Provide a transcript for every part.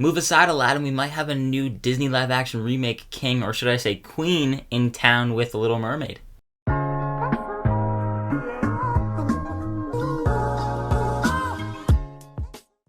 Move aside, Aladdin, we might have a new Disney live-action remake king, or should I say queen, in town with The Little Mermaid.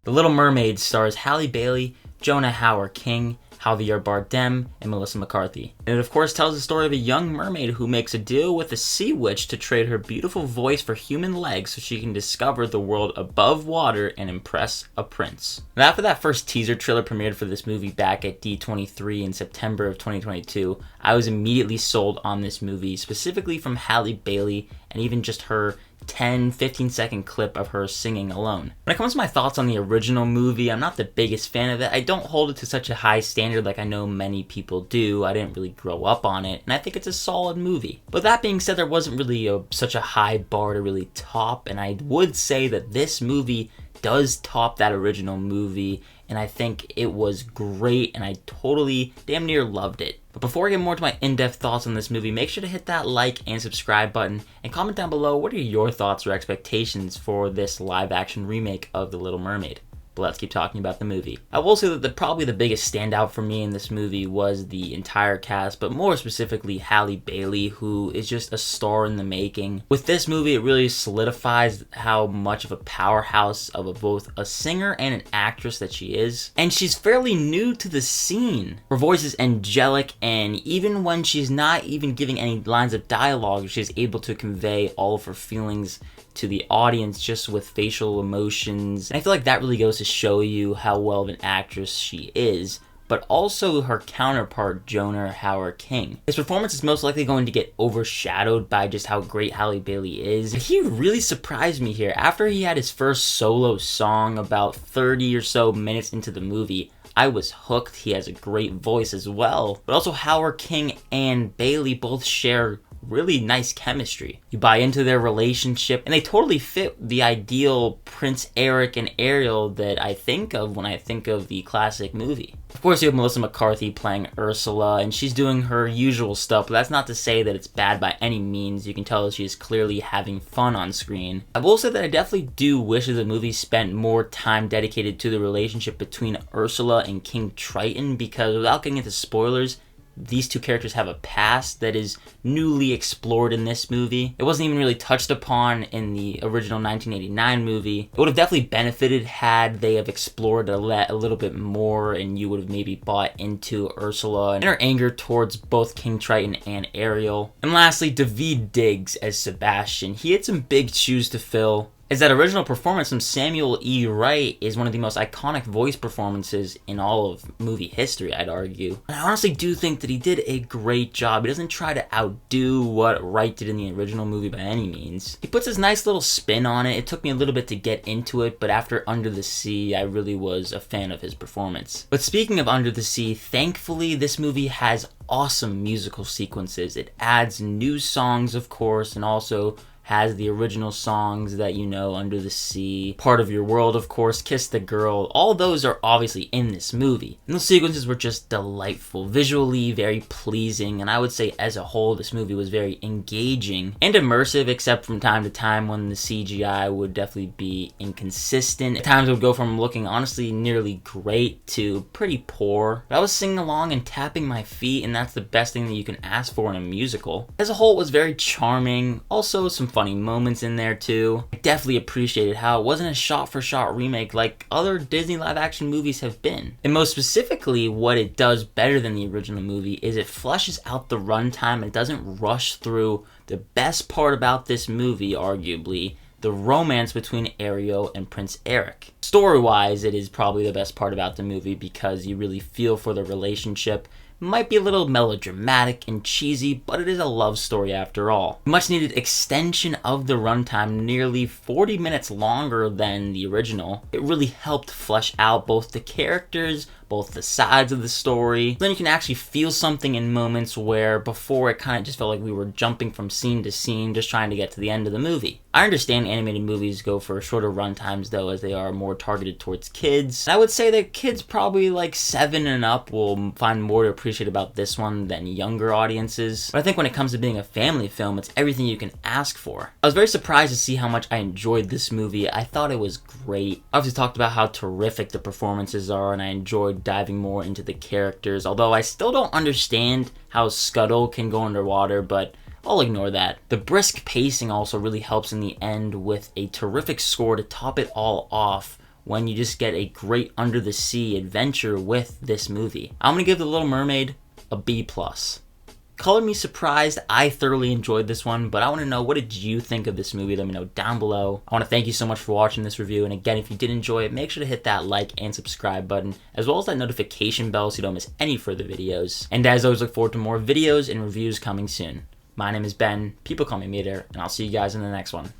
The Little Mermaid stars Halle Bailey, Jonah Hauer-King, Javier Bardem, and Melissa McCarthy. And it of course tells the story of a young mermaid who makes a deal with a sea witch to trade her beautiful voice for human legs so she can discover the world above water and impress a prince. And after that first teaser trailer premiered for this movie back at D23 in September of 2022, I was immediately sold on this movie, specifically from Halle Bailey and even just her 10-15 second clip of her singing alone. When it comes to my thoughts on the original movie, I'm not the biggest fan of it. I don't hold it to such a high standard like I know many people do. I didn't really grow up on it, and I think it's a solid movie. But that being said, there wasn't really such a high bar to really top, and I would say that this movie does top that original movie, and I think it was great, and I totally damn near loved it. But before I get more to my in-depth thoughts on this movie, make sure to hit that like and subscribe button, and comment down below what are your thoughts or expectations for this live-action remake of The Little Mermaid. But let's keep talking about the movie. I will say that probably the biggest standout for me in this movie was the entire cast, but more specifically Halle Bailey, who is just a star in the making. With this movie, it really solidifies how much of a powerhouse of both a singer and an actress that she is. And she's fairly new to the scene. Her voice is angelic, and even when she's not even giving any lines of dialogue, she's able to convey all of her feelings to the audience just with facial emotions. And I feel like that really goes to show you how well of an actress she is, but also her counterpart, Jonah Hauer-King. His performance is most likely going to get overshadowed by just how great Halle Bailey is. He really surprised me here. After he had his first solo song about 30 or so minutes into the movie, I was hooked. He has a great voice as well. But also Hauer-King and Bailey both share really nice chemistry. You buy into their relationship, and they totally fit the ideal Prince Eric and Ariel that I think of when I think of the classic movie. Of course, you have Melissa McCarthy playing Ursula, and she's doing her usual stuff, but that's not to say that it's bad by any means. You can tell that she is clearly having fun on screen. I will say that I definitely do wish that the movie spent more time dedicated to the relationship between Ursula and King Triton, because without getting into spoilers, these two characters have a past that is newly explored in this movie. It wasn't even really touched upon in the original 1989 movie. It would have definitely benefited had they have explored a little bit more, and you would have maybe bought into Ursula and her anger towards both King Triton and Ariel. And lastly, Daveed Diggs as Sebastian. He had some big shoes to fill, as that original performance from Samuel E. Wright is one of the most iconic voice performances in all of movie history, I'd argue. And I honestly do think that he did a great job. He doesn't try to outdo what Wright did in the original movie by any means. He puts his nice little spin on it. It took me a little bit to get into it, but after Under the Sea, I really was a fan of his performance. But speaking of Under the Sea, thankfully this movie has awesome musical sequences. It adds new songs, of course, and also has the original songs that you know, Under the Sea, Part of Your World, of course, Kiss the Girl. All those are obviously in this movie. And those sequences were just delightful, visually very pleasing, and I would say as a whole, this movie was very engaging and immersive, except from time to time when the CGI would definitely be inconsistent. At times it would go from looking honestly nearly great to pretty poor. But I was singing along and tapping my feet, and that's the best thing that you can ask for in a musical. As a whole, it was very charming. Also, some funny moments in there too. I definitely appreciated how it wasn't a shot-for-shot remake like other Disney live-action movies have been. And most specifically, what it does better than the original movie is it fleshes out the runtime. It doesn't rush through. The best part about this movie, arguably, the romance between Ariel and Prince Eric. Story-wise, it is probably the best part about the movie because you really feel for the relationship. Might be a little melodramatic and cheesy, but it is a love story after all. Much needed extension of the runtime, nearly 40 minutes longer than the original. It really helped flesh out both the characters, both the sides of the story. Then you can actually feel something in moments where before it kind of just felt like we were jumping from scene to scene just trying to get to the end of the movie. I understand animated movies go for shorter runtimes though, as they are more targeted towards kids. And I would say that kids probably like 7 and up will find more to appreciate appreciate about this one than younger audiences. But I think when it comes to being a family film, it's everything you can ask for. I was very surprised to see how much I enjoyed this movie. I thought it was great. I obviously talked about how terrific the performances are, and I enjoyed diving more into the characters, although I still don't understand how Scuttle can go underwater, but I'll ignore that. The brisk pacing also really helps in the end, with a terrific score to top it all off when you just get a great under the sea adventure with this movie. I'm gonna give The Little Mermaid a B+. Colored me surprised. I thoroughly enjoyed this one, but I want to know, what did you think of this movie? Let me know down below. I want to thank you so much for watching this review, and again, if you did enjoy it, make sure to hit that like and subscribe button, as well as that notification bell so you don't miss any further videos. And as always, look forward to more videos and reviews coming soon. My name is Ben, people call me Meter, and I'll see you guys in the next one.